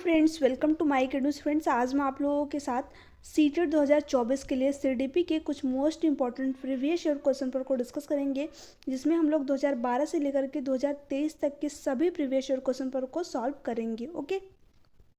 Friends, welcome to my news. Friends, आज मैं आप लोगों के साथ सीटेट 2024 के लिए सीडीपी के कुछ most important previous year question paper को डिस्कस करेंगे, जिसमें हम लोग 2012 से लेकर के 2023 तक के सभी प्रीवियस ईयर क्वेश्चन पेपर को सॉल्व करेंगे। ओके,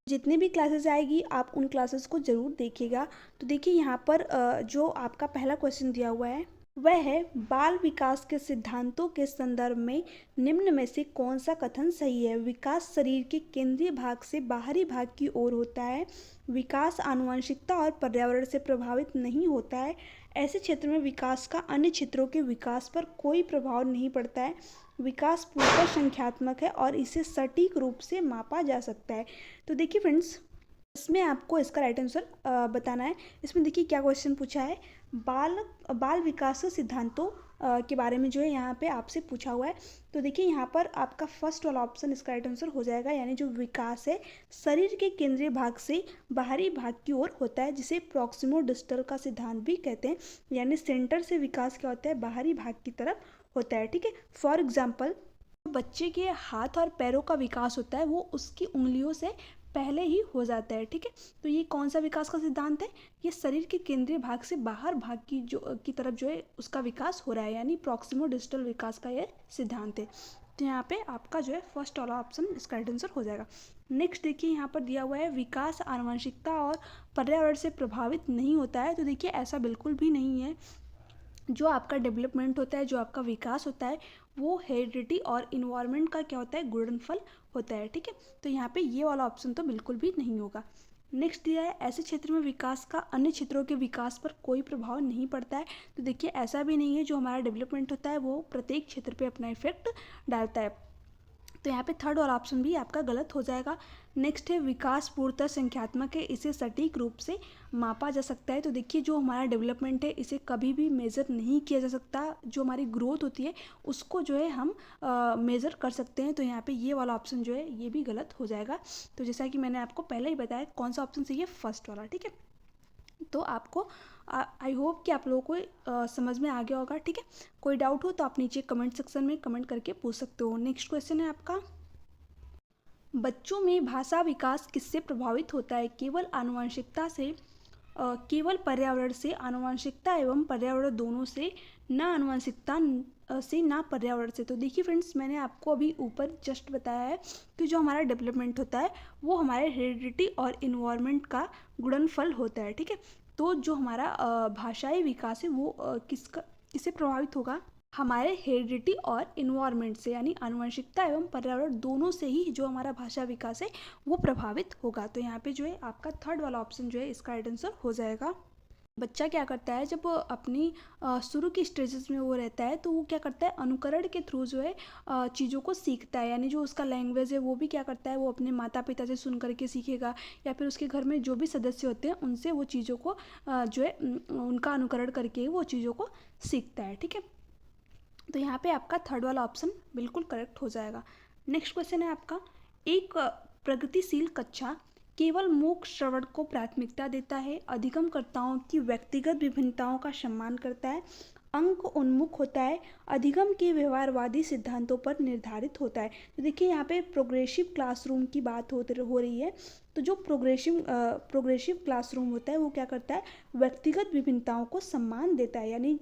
जितनी भी क्लासेस आएगी आप उन क्लासेस को ज़रूर देखिएगा। तो देखिए यहाँ पर जो आपका पहला क्वेश्चन दिया हुआ है वह है, बाल विकास के सिद्धांतों के संदर्भ में निम्न में से कौन सा कथन सही है। विकास शरीर के केंद्रीय भाग से बाहरी भाग की ओर होता है। विकास आनुवंशिकता और पर्यावरण से प्रभावित नहीं होता है। ऐसे क्षेत्र में विकास का अन्य क्षेत्रों के विकास पर कोई प्रभाव नहीं पड़ता है। विकास पूर्णतः संख्यात्मक है और इसे सटीक रूप से मापा जा सकता है। तो देखिए फ्रेंड्स, इसमें आपको इसका राइट आंसर बताना है। इसमें देखिए क्या क्वेश्चन पूछा है, बाल बाल विकास सिद्धांतों के बारे में जो है यहाँ पे आपसे पूछा हुआ है। तो देखिए यहाँ पर आपका फर्स्ट वाला ऑप्शन इसका राइट आंसर हो जाएगा, यानी जो विकास है शरीर के केंद्रीय भाग से बाहरी भाग की ओर होता है, जिसे प्रॉक्सिमो डिस्टल का सिद्धांत भी कहते हैं। यानी सेंटर से विकास क्या होता है, बाहरी भाग की तरफ होता है। ठीक है, फॉर एग्जाम्पल बच्चे के हाथ और पैरों का विकास होता है वो उसकी उंगलियों से पहले ही हो जाता है। ठीक है, तो ये कौन सा विकास का सिद्धांत है, ये शरीर के केंद्रीय भाग से बाहर भाग की तरफ जो है उसका विकास हो रहा है, यानी प्रॉक्सिमो डिस्टल विकास का ये सिद्धांत है। तो यहाँ पे आपका जो है फर्स्ट वाला ऑप्शन इसका राइट आंसर हो जाएगा। नेक्स्ट देखिए यहाँ पर दिया हुआ है, विकास आनुवंशिकता और पर्यावरण से प्रभावित नहीं होता है। तो देखिए ऐसा बिल्कुल भी नहीं है। जो आपका डेवलपमेंट होता है, जो आपका विकास होता है, वो हेरिडिटी और इन्वायरमेंट का क्या होता है, गुणनफल होता है। ठीक है, तो यहाँ पे ये वाला ऑप्शन तो बिल्कुल भी नहीं होगा। नेक्स्ट दिया है, ऐसे क्षेत्र में विकास का अन्य क्षेत्रों के विकास पर कोई प्रभाव नहीं पड़ता है। तो देखिए ऐसा भी नहीं है, जो हमारा डेवलपमेंट होता है वो प्रत्येक क्षेत्र पे अपना इफेक्ट डालता है। तो यहाँ पे थर्ड वाला ऑप्शन भी आपका गलत हो जाएगा। नेक्स्ट है, विकास पूर्णतः संख्यात्मक है, इसे सटीक रूप से मापा जा सकता है। तो देखिए जो हमारा डेवलपमेंट है इसे कभी भी मेज़र नहीं किया जा सकता। जो हमारी ग्रोथ होती है उसको जो है हम मेज़र कर सकते हैं। तो यहाँ पे ये वाला ऑप्शन जो है ये भी गलत हो जाएगा। तो जैसा कि मैंने आपको पहले ही बताया कौन सा ऑप्शन सही है, फर्स्ट वाला। ठीक है, तो आपको आई होप कि आप लोगों को समझ में आ गया होगा। ठीक है, कोई डाउट हो तो आप नीचे कमेंट सेक्शन में कमेंट करके पूछ सकते हो। नेक्स्ट क्वेश्चन है आपका, बच्चों में भाषा विकास किससे प्रभावित होता है। केवल आनुवंशिकता से, केवल पर्यावरण से, आनुवंशिकता एवं पर्यावरण दोनों से, ना आनुवंशिकता से ना पर्यावरण से। तो देखिए फ्रेंड्स, मैंने आपको अभी ऊपर जस्ट बताया है कि जो हमारा डेवलपमेंट होता है वो हमारे हेरिडिटी और इन्वायरमेंट का गुणनफल होता है। ठीक है, तो जो हमारा भाषाई विकास है वो किससे प्रभावित होगा, हमारे हेरिडिटी और इन्वायरमेंट से, यानी आनुवंशिकता एवं पर्यावरण दोनों से ही जो हमारा भाषा विकास है वो प्रभावित होगा। तो यहाँ पे जो है आपका थर्ड वाला ऑप्शन जो है इसका राइट आंसर हो जाएगा। बच्चा क्या करता है, जब अपनी शुरू की स्टेजेस में वो रहता है तो वो क्या करता है, अनुकरण के थ्रू जो है चीज़ों को सीखता है। यानी जो उसका लैंग्वेज है वो भी क्या करता है, वो अपने माता पिता से सुन करके सीखेगा, या फिर उसके घर में जो भी सदस्य होते हैं उनसे वो चीज़ों को जो है उनका अनुकरण करके वो चीज़ों को सीखता है। ठीक है, तो यहाँ पे आपका थर्ड वाला ऑप्शन बिल्कुल करेक्ट हो जाएगा। नेक्स्ट क्वेश्चन है आपका, एक प्रगतिशील कक्षा केवल मूक श्रवण को प्राथमिकता देता है, अधिगमकर्ताओं की व्यक्तिगत विभिन्नताओं का सम्मान करता है, अंक उन्मुख होता है, अधिगम के व्यवहारवादी सिद्धांतों पर निर्धारित होता है। तो देखिए यहाँ पे प्रोग्रेसिव क्लासरूम की बात हो रही है। तो जो प्रोग्रेसिव क्लासरूम होता है वो क्या करता है, व्यक्तिगत विभिन्नताओं को सम्मान देता है। यानी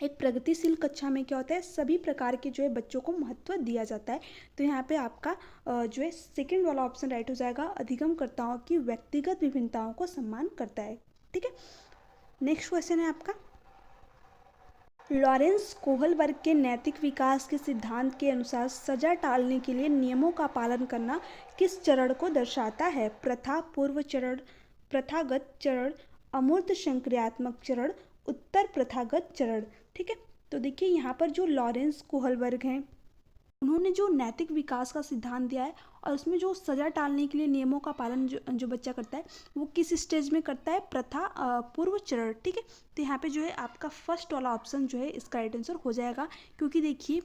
एक प्रगतिशील कक्षा में क्या होता है, सभी प्रकार के जो है बच्चों को महत्व दिया जाता है। तो यहाँ पे आपका जो है सेकंड वाला ऑप्शन राइट हो जाएगा, अधिगमकर्ताओं की व्यक्तिगत विभिन्नताओं को सम्मान करता है। ठीक है, नेक्स्ट क्वेश्चन है आपका, लॉरेंस कोहलबर्ग के नैतिक विकास के सिद्धांत के अनुसार सजा टालने के लिए नियमों का पालन करना किस चरण को दर्शाता है। प्रथा पूर्व चरण, प्रथागत चरण, अमूर्त संक्रियात्मक चरण, उत्तर प्रथागत चरण। ठीक है, तो देखिए यहाँ पर जो लॉरेंस कोहलबर्ग हैं उन्होंने जो नैतिक विकास का सिद्धांत दिया है और उसमें जो सजा टालने के लिए नियमों का पालन जो बच्चा करता है वो किस स्टेज में करता है, प्रथा पूर्व चरण। ठीक है, तो यहाँ पे जो है आपका फर्स्ट वाला ऑप्शन जो है इसका राइट आंसर हो जाएगा, क्योंकि देखिए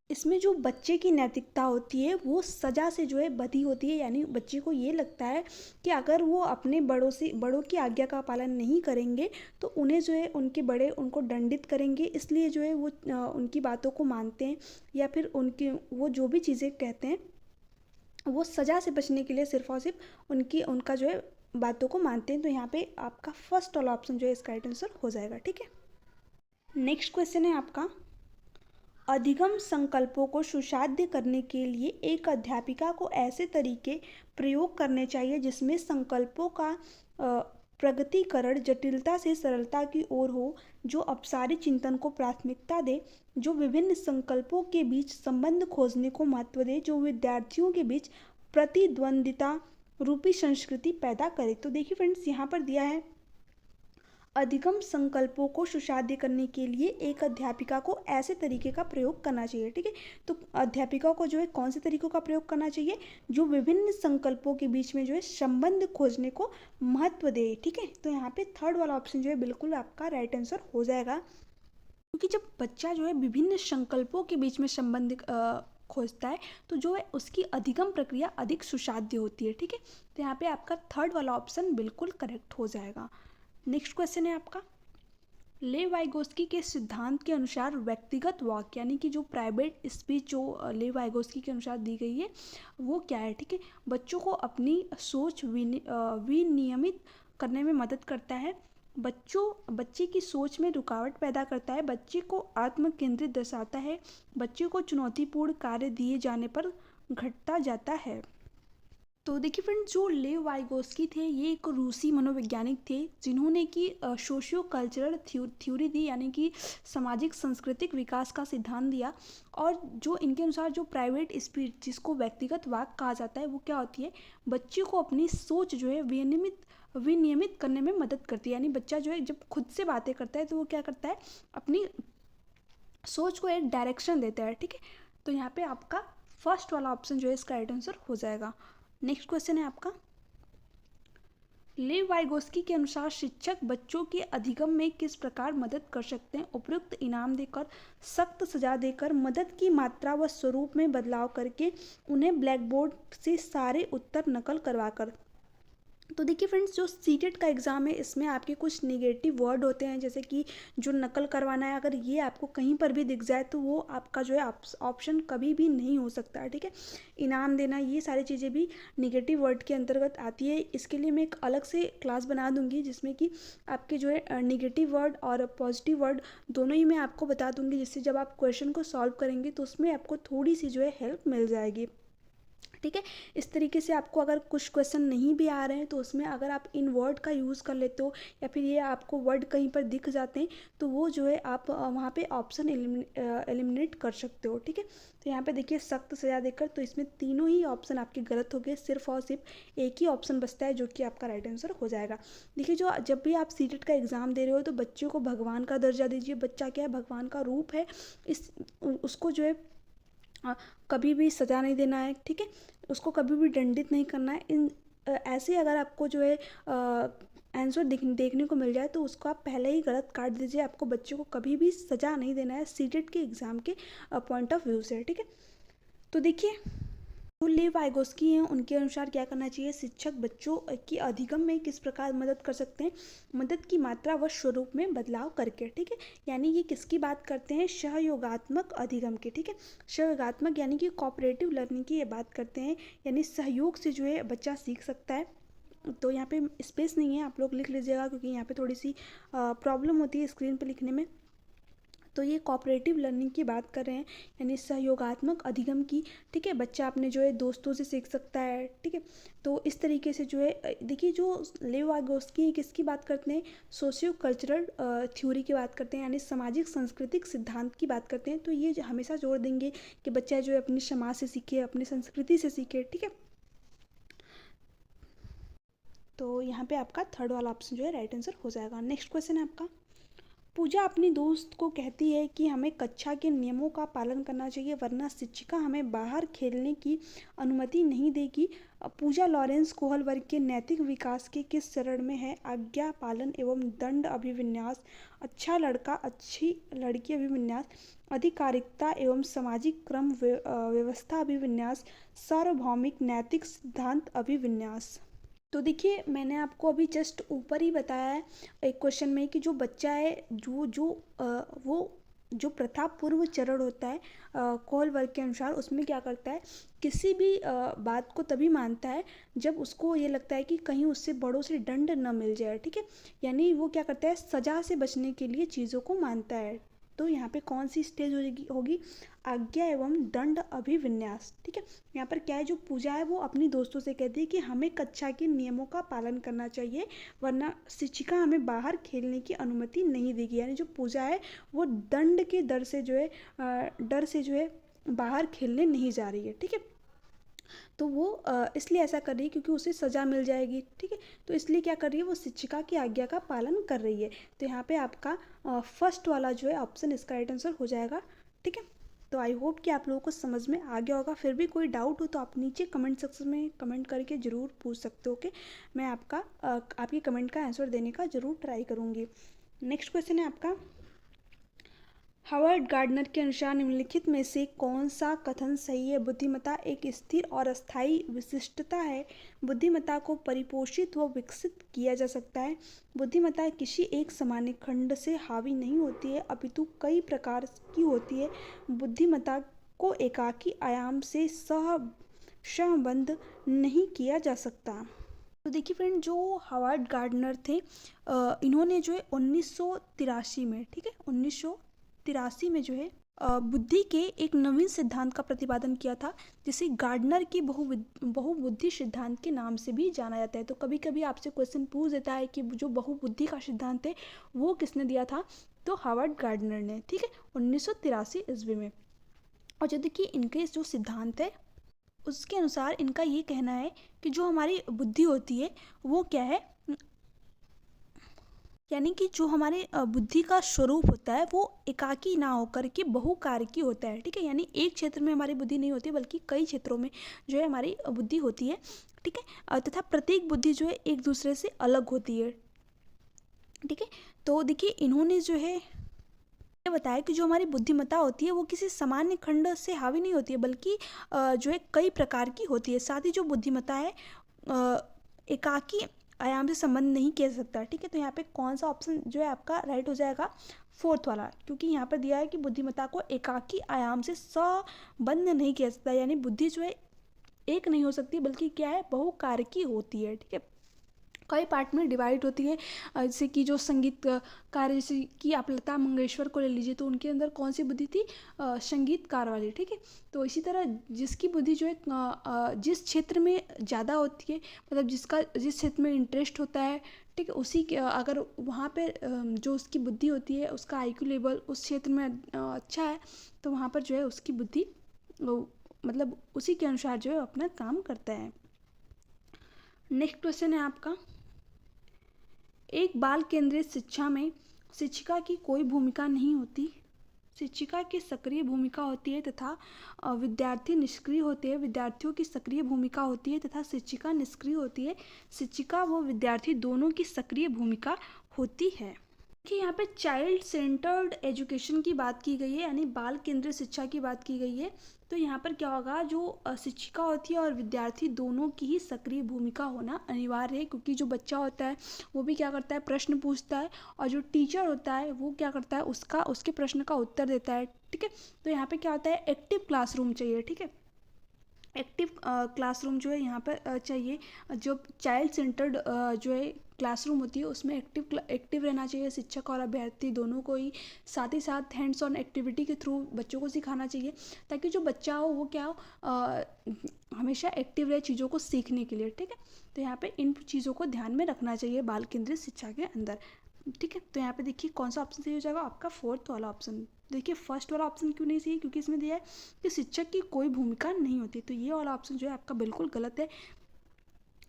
इसमें जो बच्चे की नैतिकता होती है वो सज़ा से जो है बधी होती है। यानी बच्चे को ये लगता है कि अगर वो अपने बड़ों की आज्ञा का पालन नहीं करेंगे तो उन्हें जो है उनके बड़े उनको दंडित करेंगे, इसलिए जो है वो उनकी बातों को मानते हैं, या फिर उनकी वो जो भी चीज़ें कहते हैं वो सज़ा से बचने के लिए सिर्फ और सिर्फ उनका जो है बातों को मानते हैं। तो यहाँ पे आपका फर्स्ट वाला ऑप्शन जो है इसका राइट आंसर हो जाएगा। ठीक है, नेक्स्ट क्वेश्चन है आपका, अधिगम संकल्पों को सुसाध्य करने के लिए एक अध्यापिका को ऐसे तरीके प्रयोग करने चाहिए जिसमें संकल्पों का प्रगतीकरण जटिलता से सरलता की ओर हो, जो अपसारी चिंतन को प्राथमिकता दे, जो विभिन्न संकल्पों के बीच संबंध खोजने को महत्व दे, जो विद्यार्थियों के बीच प्रतिद्वंदिता रूपी संस्कृति पैदा करे। तो देखिए फ्रेंड्स, यहाँ पर दिया है अधिगम संकल्पों को सुसाध्य करने के लिए एक अध्यापिका को ऐसे तरीके का प्रयोग करना चाहिए। ठीक है, तो अध्यापिका को जो है कौन से तरीकों का प्रयोग करना चाहिए, जो विभिन्न संकल्पों के बीच में जो है संबंध खोजने को महत्व दे। ठीक है, तो यहाँ पे थर्ड वाला ऑप्शन जो है बिल्कुल आपका राइट आंसर हो जाएगा, क्योंकि जब बच्चा जो है विभिन्न संकल्पों के बीच में संबंध खोजता है तो जो है उसकी अधिगम प्रक्रिया अधिक सुसाध्य होती है। ठीक है, तो यहाँ पे आपका थर्ड वाला ऑप्शन बिल्कुल करेक्ट हो जाएगा। नेक्स्ट क्वेश्चन है आपका, लेव वाइगोस्की के सिद्धांत के अनुसार व्यक्तिगत वाक्य यानी कि जो प्राइवेट स्पीच जो लेव वाइगोस्की के अनुसार दी गई है वो क्या है। ठीक है, बच्चों को अपनी सोच विनियमित करने में मदद करता है, बच्चे की सोच में रुकावट पैदा करता है, बच्चे को आत्म केंद्रित दर्शाता है, बच्चे को चुनौतीपूर्ण कार्य दिए जाने पर घटता जाता है। तो देखिए फ्रेंड्स, जो लेव वाइगोस्की थे ये एक रूसी मनोवैज्ञानिक थे जिन्होंने कि सोशियो कल्चरल थ्योरी दी, यानी कि सामाजिक सांस्कृतिक विकास का सिद्धांत दिया। और जो इनके अनुसार जो प्राइवेट स्पीच जिसको व्यक्तिगत वाक कहा जाता है वो क्या होती है, बच्चे को अपनी सोच जो है विनियमित करने में मदद करती है। यानी बच्चा जो है जब खुद से बातें करता है तो वो क्या करता है, अपनी सोच को एक डायरेक्शन देता है। ठीक है, तो यहाँ पे आपका फर्स्ट वाला ऑप्शन जो है इसका राइट आंसर हो जाएगा। नेक्स्ट क्वेश्चन है आपका, लेव वाइगोस्की के अनुसार शिक्षक बच्चों के अधिगम में किस प्रकार मदद कर सकते हैं, उपयुक्त इनाम देकर, सख्त सजा देकर, मदद की मात्रा व स्वरूप में बदलाव करके, उन्हें ब्लैक बोर्ड से सारे उत्तर नकल करवाकर। तो देखिए फ्रेंड्स, जो सीटेट का एग्ज़ाम है इसमें आपके कुछ नेगेटिव वर्ड होते हैं, जैसे कि जो नकल करवाना है, अगर ये आपको कहीं पर भी दिख जाए तो वो आपका जो है ऑप्शन कभी भी नहीं हो सकता है। ठीक है, इनाम देना, ये सारी चीज़ें भी नेगेटिव वर्ड के अंतर्गत आती है। इसके लिए मैं एक अलग से क्लास बना दूंगी जिसमें कि आपके जो है नेगेटिव वर्ड और पॉजिटिव वर्ड दोनों ही मैं आपको बता दूंगी, जिससे जब आप क्वेश्चन को सॉल्व करेंगे तो उसमें आपको थोड़ी सी जो है हेल्प मिल जाएगी। ठीक है, इस तरीके से आपको अगर कुछ क्वेश्चन नहीं भी आ रहे हैं तो उसमें अगर आप इन वर्ड का यूज़ कर लेते हो या फिर ये आपको वर्ड कहीं पर दिख जाते हैं तो वो जो है आप वहाँ पे ऑप्शन एलिमिनेट कर सकते हो। ठीक है, तो यहाँ पे देखिए सख्त सजा देकर, तो इसमें तीनों ही ऑप्शन आपके गलत हो गए, सिर्फ और सिर्फ एक ही ऑप्शन बचता है जो कि आपका राइट आंसर हो जाएगा। देखिए, जो जब भी आप सीटेट का एग्ज़ाम दे रहे हो तो बच्चों को भगवान का दर्जा दीजिए। बच्चा क्या है, भगवान का रूप है, उसको जो है कभी भी सज़ा नहीं देना है। ठीक है, उसको कभी भी दंडित नहीं करना है। ऐसे अगर आपको जो है आंसर देखने को मिल जाए तो उसको आप पहले ही गलत काट दीजिए। आपको बच्चों को कभी भी सज़ा नहीं देना है सीटेट के एग्ज़ाम के पॉइंट ऑफ व्यू से। ठीक है, तो देखिए जो लेव वाइगोस्की हैं उनके अनुसार क्या करना चाहिए, शिक्षक बच्चों की अधिगम में किस प्रकार मदद कर सकते हैं, मदद की मात्रा व स्वरूप में बदलाव करके। ठीक है, यानी ये किसकी बात करते हैं, सहयोगात्मक अधिगम की। ठीक है, सहयोगात्मक यानी कि कोऑपरेटिव लर्निंग की ये बात करते हैं, यानी सहयोग से जो है बच्चा सीख सकता है। तो यहाँ पे स्पेस नहीं है, आप लोग लिख लीजिएगा क्योंकि यहाँ पे थोड़ी सी प्रॉब्लम होती है स्क्रीन पर लिखने में। तो ये कोऑपरेटिव लर्निंग की बात कर रहे हैं, यानी सहयोगात्मक अधिगम की। ठीक है, बच्चा अपने जो है दोस्तों से सीख सकता है। ठीक है, तो इस तरीके से जो है देखिए, जो लेव वाइगोस्की किसकी बात करते हैं, सोशियो कल्चरल थ्योरी की बात करते हैं, यानी सामाजिक सांस्कृतिक सिद्धांत की बात करते हैं। तो ये हमेशा जोर देंगे कि बच्चा जो है अपने समाज से सीखे, अपनी संस्कृति से सीखे। ठीक है, तो यहाँ पे आपका थर्ड वाला ऑप्शन जो है राइट आंसर हो जाएगा। नेक्स्ट क्वेश्चन है आपका, पूजा अपनी दोस्त को कहती है कि हमें कक्षा के नियमों का पालन करना चाहिए वरना शिक्षिका हमें बाहर खेलने की अनुमति नहीं देगी। पूजा लॉरेंस कोहलबर्ग के नैतिक विकास के किस चरण में है, आज्ञा पालन एवं दंड अभिविन्यास, अच्छा लड़का अच्छी लड़की अभिविन्यास, अधिकारिकता एवं सामाजिक क्रम व्यवस्था अभिविन्यास, सार्वभौमिक नैतिक सिद्धांत अभिविन्यास। तो देखिए, मैंने आपको अभी जस्ट ऊपर ही बताया है एक क्वेश्चन में कि जो बच्चा है वो जो प्रथा पूर्व चरण होता है कोहल वर्ग के अनुसार, उसमें क्या करता है, किसी भी बात को तभी मानता है जब उसको ये लगता है कि कहीं उससे बड़ों से दंड न मिल जाए। ठीक है, यानी वो क्या करता है, सजा से बचने के लिए चीज़ों को मानता है। तो यहाँ पे कौन सी स्टेज होगी, आज्ञा एवं दंड अभिविन्यास। ठीक है, यहाँ पर क्या है, जो पूजा है वो अपनी दोस्तों से कहती है कि हमें कक्षा के नियमों का पालन करना चाहिए, वरना शिक्षिका हमें बाहर खेलने की अनुमति नहीं देगी। यानी जो पूजा है वो दंड के डर से जो है बाहर खेलने नहीं जा रही है। ठीक है, तो वो इसलिए ऐसा कर रही है क्योंकि उसे सज़ा मिल जाएगी। ठीक है, तो इसलिए क्या कर रही है, वो शिक्षिका की आज्ञा का पालन कर रही है। तो यहाँ पे आपका फर्स्ट वाला जो है ऑप्शन इसका राइट आंसर हो जाएगा। ठीक है, तो आई होप कि आप लोगों को समझ में आ गया होगा। फिर भी कोई डाउट हो तो आप नीचे कमेंट सेक्शन में कमेंट करके ज़रूर पूछ सकते हो। कि मैं आपकी कमेंट का आंसर देने का ज़रूर ट्राई करूँगी। नेक्स्ट क्वेश्चन है आपका, हावर्ड गार्डनर के अनुसार निम्नलिखित में से कौन सा कथन सही है। बुद्धिमत्ता एक स्थिर और अस्थायी विशिष्टता है। बुद्धिमत्ता को परिपोषित व विकसित किया जा सकता है। बुद्धिमत्ता किसी एक सामान्य खंड से हावी नहीं होती है, अपितु कई प्रकार की होती है। बुद्धिमत्ता को एकाकी आयाम से सहसंबद्ध नहीं किया जा सकता। तो देखिए फ्रेंड, जो हावर्ड गार्डनर थे, इन्होंने जो है 1983 में, ठीक है 1983 में जो है बुद्धि के एक नवीन सिद्धांत का प्रतिपादन किया था, जिसे गार्डनर की बहुबुद्धि सिद्धांत के नाम से भी जाना जाता है। तो कभी कभी आपसे क्वेश्चन पूछ देता है कि जो बहुबुद्धि का सिद्धांत है वो किसने दिया था, तो हावर्ड गार्डनर ने। ठीक है, 1983 ईस्वी में। और जो देखिए इनके जो सिद्धांत है उसके अनुसार इनका ये कहना है कि जो हमारी बुद्धि होती है वो क्या है, यानी कि जो हमारे बुद्धि का स्वरूप होता है वो एकाकी ना होकर के बहुकारकी होता है। ठीक है, यानी एक क्षेत्र में हमारी बुद्धि नहीं होती बल्कि कई क्षेत्रों में जो है हमारी बुद्धि होती है। ठीक है, तथा प्रत्येक बुद्धि जो है एक दूसरे से अलग होती है। ठीक है, तो देखिए इन्होंने जो है ये बताया कि जो हमारी बुद्धिमत्ता होती है वो किसी सामान्य खंड से हावी नहीं होती है, बल्कि जो है कई प्रकार की होती है। साथ ही जो बुद्धिमत्ता है एकाकी आयाम से संबंध नहीं किया जा सकता। ठीक है, तो यहाँ पे कौन सा ऑप्शन जो है आपका राइट हो जाएगा, फोर्थ वाला, क्योंकि यहाँ पर दिया है कि बुद्धिमत्ता को एकाकी आयाम से संबंध नहीं किया जा सकता। यानी बुद्धि जो है एक नहीं हो सकती बल्कि क्या है, बहुकारकी होती है। ठीक है, कई पार्ट में डिवाइड होती है। जैसे कि जो संगीत कार्य, जैसे कि आप लता मंगेशकर को ले लीजिए, तो उनके अंदर कौन सी बुद्धि थी, संगीतकार वाली। ठीक है, तो इसी तरह जिसकी बुद्धि जो है जिस क्षेत्र में ज़्यादा होती है, मतलब जिस क्षेत्र में इंटरेस्ट होता है, ठीक है, उसी के अगर वहाँ पे जो उसकी बुद्धि होती है उसका आईक्यू लेवल उस क्षेत्र में अच्छा है, तो वहाँ पर जो है उसकी बुद्धि मतलब उसी के अनुसार जो है अपना काम करता है। नेक्स्ट क्वेश्चन है आपका, एक बाल केंद्रित शिक्षा में शिक्षिका की कोई भूमिका नहीं होती। शिक्षिका की सक्रिय भूमिका होती है तथा विद्यार्थी निष्क्रिय होते हैं। विद्यार्थियों की सक्रिय भूमिका होती है तथा शिक्षिका निष्क्रिय होती है। शिक्षिका व विद्यार्थी दोनों की सक्रिय भूमिका होती है। देखिए यहाँ पे चाइल्ड सेंटर्ड एजुकेशन की बात की गई है, यानी बाल केंद्रित शिक्षा की बात की गई है। तो यहाँ पर क्या होगा, जो शिक्षिका होती है और विद्यार्थी दोनों की ही सक्रिय भूमिका होना अनिवार्य है, क्योंकि जो बच्चा होता है वो भी क्या करता है, प्रश्न पूछता है, और जो टीचर होता है वो क्या करता है, उसके प्रश्न का उत्तर देता है। ठीक है, तो यहाँ पे क्या होता है, एक्टिव क्लासरूम चाहिए। ठीक है, एक्टिव क्लासरूम जो है यहाँ पर चाहिए। जो चाइल्ड सेंटर्ड जो है क्लासरूम होती है उसमें एक्टिव रहना चाहिए शिक्षक और अभ्यर्थी दोनों को ही। साथ ही साथ हैंड्स ऑन एक्टिविटी के थ्रू बच्चों को सिखाना चाहिए, ताकि जो बच्चा हो वो क्या हो, हमेशा एक्टिव रहे चीज़ों को सीखने के लिए। ठीक है, तो यहाँ पे इन चीज़ों को ध्यान में रखना चाहिए बाल केंद्रित शिक्षा के अंदर। ठीक है, तो यहाँ पे देखिए कौन सा ऑप्शन सही हो जाएगा, आपका फोर्थ वाला ऑप्शन। देखिए फर्स्ट वाला ऑप्शन क्यों नहीं सही, क्योंकि इसमें दिया है कि शिक्षक की कोई भूमिका नहीं होती, तो ये वाला ऑप्शन जो है आपका बिल्कुल गलत है।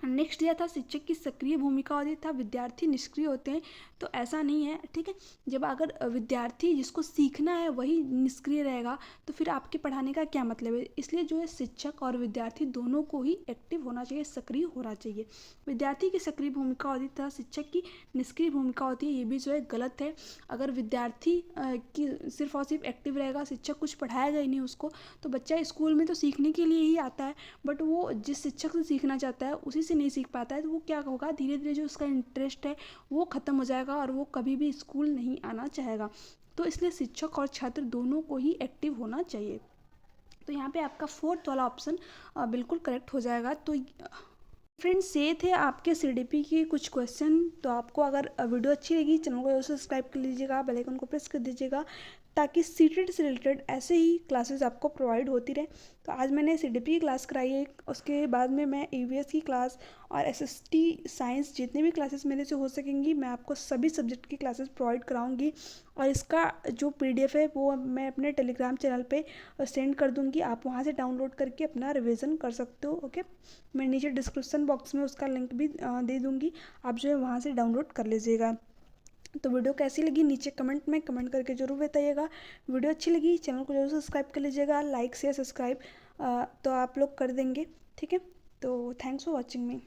नेक्स्ट दिया था शिक्षक की सक्रिय भूमिका होती था, विद्यार्थी निष्क्रिय होते हैं, तो ऐसा नहीं है। ठीक है, जब अगर विद्यार्थी जिसको सीखना है वही निष्क्रिय रहेगा तो फिर आपके पढ़ाने का क्या मतलब है। इसलिए जो है शिक्षक और विद्यार्थी दोनों को ही एक्टिव होना चाहिए, सक्रिय होना चाहिए। विद्यार्थी की सक्रिय भूमिका होती था, शिक्षक की निष्क्रिय भूमिका होती है, ये भी जो है गलत है। अगर विद्यार्थी की सिर्फ और सिर्फ एक्टिव रहेगा, शिक्षक कुछ पढ़ाएगा ही नहीं उसको, तो बच्चा स्कूल में तो सीखने के लिए ही आता है, बट वो जिस शिक्षक से सीखना चाहता है उसी से नहीं सीख पाता है, तो वो क्या होगा, धीरे धीरे जो उसका इंटरेस्ट है वो ख़त्म हो जाएगा और वो कभी भी स्कूल नहीं आना चाहेगा। तो इसलिए शिक्षक और छात्र दोनों को ही एक्टिव होना चाहिए। तो यहाँ पे आपका 4th वाला ऑप्शन बिल्कुल करेक्ट हो जाएगा। तो फ्रेंड्स ये थे आपके सीडीपी की कुछ क्वेश्चन। तो आपको अगर वीडियो अच्छी लगी चैनल को सब्सक्राइब कर लीजिएगा, बेल आइकन को प्रेस कर दीजिएगा ताकि सीटेट से रिलेटेड ऐसे ही क्लासेस आपको प्रोवाइड होती रहे। तो आज मैंने सीडीपी की क्लास कराई है, उसके बाद में मैं ईवीएस की क्लास और एसएसटी साइंस जितनी भी क्लासेस मेरे से हो सकेंगी मैं आपको सभी सब्जेक्ट की क्लासेस प्रोवाइड कराऊंगी। और इसका जो पीडीएफ है वो मैं अपने टेलीग्राम चैनल पे सेंड कर दूंगी, आप वहाँ से डाउनलोड करके अपना रिवीजन कर सकते हो। ओके, मैं नीचे डिस्क्रिप्शन बॉक्स में उसका लिंक भी दे दूँगी, आप जो है वहाँ से डाउनलोड कर लीजिएगा। तो वीडियो कैसी लगी नीचे कमेंट में कमेंट करके ज़रूर बताइएगा। वीडियो अच्छी लगी चैनल को जरूर सब्सक्राइब कर लीजिएगा, लाइक शेयर सब्सक्राइब तो आप लोग कर देंगे, ठीक है। तो थैंक्स फॉर वॉचिंग मी।